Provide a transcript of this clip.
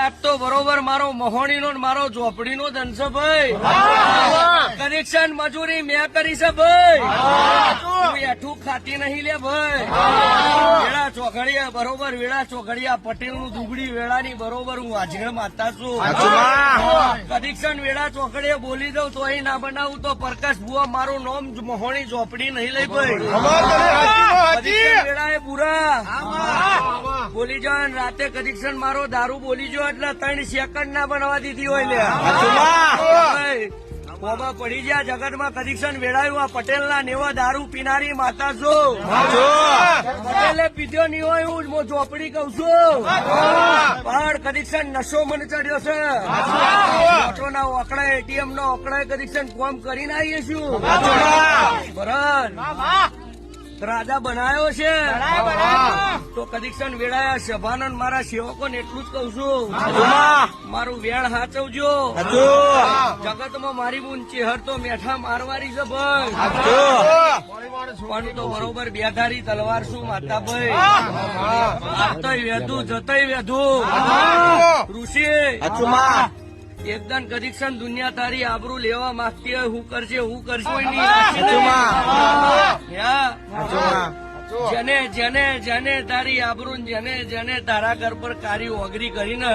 આજ તો બરોબર મારો મહોણીનો ને મારો ઝોપડીનો ધન છે ભાઈ. કનેક્શન મજૂરી મેં કરી છે ભાઈ. તું એઠું ખાતી નહીં લે ભાઈ. વેળા ચોઘડિયા બરોબર વેળા ચોઘડિયા પટેલ નું દુગડી વેળાની બરોબર હું આજગળ માતા છું. કનેક્શન વેળા ચોકડીએ બોલી દઉં તો અહીં ના બનાવું તો પ્રકાશ બુઆ મારું નામ મહોણી ઝોપડી નહીં લઈ ભાઈ. વેળા એ બુરા બોલી જાઓ ને રાતે કનેક્શન મારો દારૂ બોલી જો એટલે 3 સેકન્ડ ના બનવા દીધી હોય લે. કોમાં પડી ગયા જગતમાં કનેક્શન વેળાયું આ પટેલ ના નેવા દારૂ પીનારી માતા છું. પટેલે પીધો નહીં હોય હું ઝોપડી કઉ છું. પણ કનેક્શન નશો મને ચડ્યો છે. ઓટો ના ઓકડાય એટીએમ ના ઓકડાય કનેક્શન કોમ કરીને આવીએ છું. બરાબર રાજા બનાયો છે તો કનેક્શન વેળાયા સભાનંદ મારા સેવકોને એટલું જ કઉ છું. મારું વેણ હાચવજો. જગતમાં મારી ઊંચી હર તો મેઠા મારવારી છે ભાઈ. પણ તો બરોબર બેધારી તલવાર શું માતા ભાઈ. આવતય વેધું જતય વેધું ઋષિ એકદમ કનેક્શન દુનિયા તારી આબરૂ લેવા માંગતી હોય હું કરશે કોઈ નહીં. જેને તારી આબરૂ જેને તારા ઘર પર કારી ઓગરી કરીને